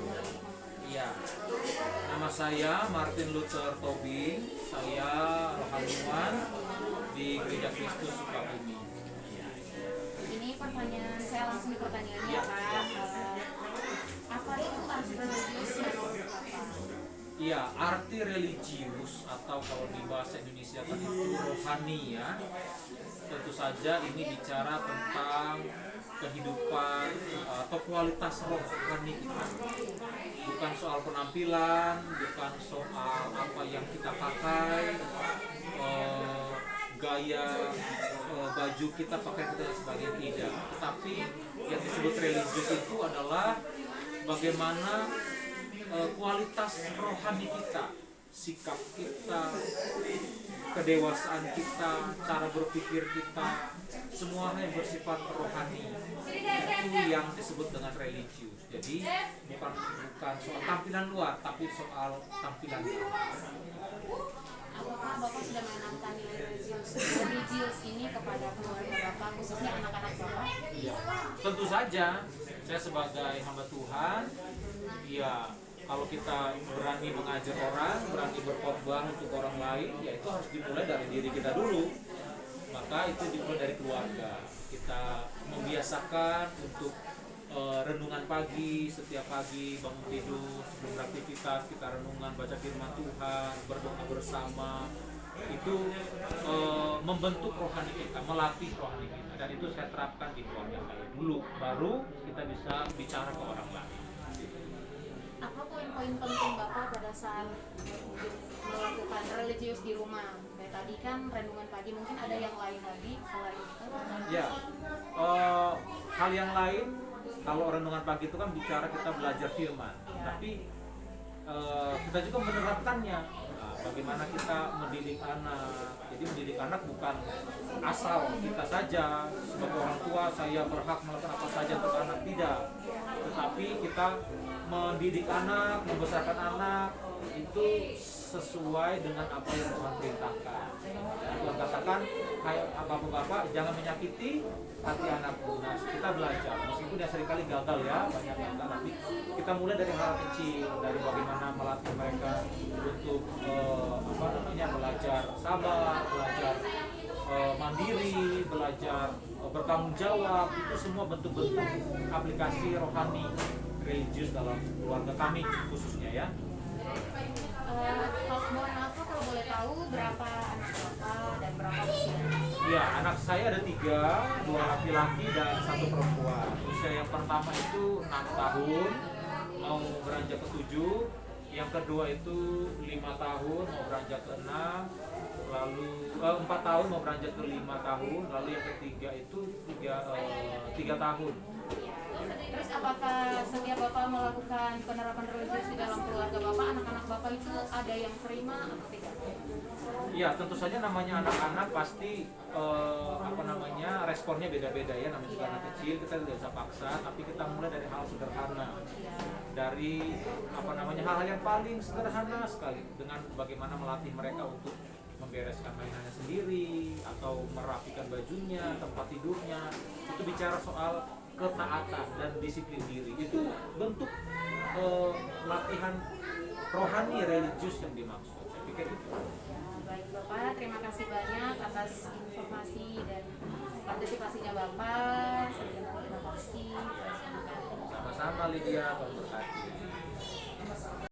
belajar untuk memperbaiki. Iya, nama saya Martin Luther Tobing. Saya rohaniwan di Gereja Kristus Sukabumi. Ini pertanyaan saya langsung di pertanyaannya Iya. Kak. Apa itu arti religius menurut Bapak? Iya, arti religius atau kalau di bahasa Indonesia kan itu rohani ya. Tentu saja ini bicara tentang kehidupan atau kualitas rohani kita. Bukan soal penampilan, bukan soal apa yang kita pakai, gaya baju kita pakai kita dan sebagainya, tidak. Tetapi yang disebut religius itu adalah bagaimana kualitas rohani kita, sikap kita, kedewasaan kita, cara berpikir kita, semua yang bersifat rohani itu yang disebut dengan religius. Jadi bukan soal tampilan luar, tapi soal tampilan dalam. Apakah Bapak sudah menanamkan nilai religius ini kepada keluarga Bapak, khususnya anak-anak Bapak? Ya, tentu saja saya sebagai hamba Tuhan, ya kalau kita berani mengajar orang, berani berkhotbah untuk orang lain, ya itu harus dimulai dari diri kita dulu. Maka itu dimulai dari keluarga. Kita membiasakan untuk renungan pagi, setiap pagi bangun tidur, sebelum beraktivitas kita renungan, baca firman Tuhan, berdoa bersama. Itu membentuk rohani kita, melatih rohani kita, dan itu saya terapkan di keluarga saya dulu, baru kita bisa bicara ke orang lain. Apa poin-poin penting Bapak pada saat melakukan religius di rumah? Kayak tadi kan renungan pagi, mungkin ada yang lain lagi selain itu? Ya, hal yang lain kalau renungan pagi itu kan bicara kita belajar firman, tapi kita juga menerapkannya. Nah, bagaimana kita mendidik anak? Jadi mendidik anak bukan asal kita saja sebagai orang tua saya berhak melakukan apa saja untuk anak, tidak. Tetapi kita mendidik anak, membesarkan anak itu sesuai dengan apa yang Tuhan perintahkan. Tuhan katakan, hai bapak-bapak, jangan menyakiti hati anakku. Nah, kita belajar, meskipun ya seringkali gagal ya, banyak yang gagal, tapi kita mulai dari hal kecil, dari bagaimana melatih mereka untuk belajar sabar, belajar mandiri, belajar bertanggung jawab. Itu semua bentuk-bentuk aplikasi rohani religius dalam keluarga kami khususnya ya. Kalau mohon maaf kalau boleh tahu berapa anak Bapak dan berapa usia? Ya, anak saya ada 3, 2 laki-laki dan 1 perempuan. Usia yang pertama itu 6 tahun, mau beranjak ke 7. Yang kedua itu 5 tahun, mau beranjak ke 6. Lalu 4 tahun mau beranjak ke 5 tahun. Lalu yang ketiga itu 3 tahun. Terus apakah setiap Bapak melakukan penerapan religius di dalam keluarga Bapak, anak-anak Bapak itu ada yang terima atau tidak? Ya, tentu saja namanya anak-anak pasti responnya beda-beda ya. Namanya juga anak kecil, kita tidak bisa paksa, tapi kita mulai dari hal sederhana. Dari hal-hal yang paling sederhana sekali, dengan bagaimana melatih mereka untuk membereskan mainannya sendiri atau merapikan bajunya, tempat tidurnya. Itu bicara soal ketaatan dan disiplin diri. Itu bentuk latihan rohani religius yang dimaksud. Saya pikir itu. Baik Bapak, terima kasih banyak atas informasi dan partisipasinya Bapak. Terima kasih. Sama-sama Lydia, Tuhan berkati.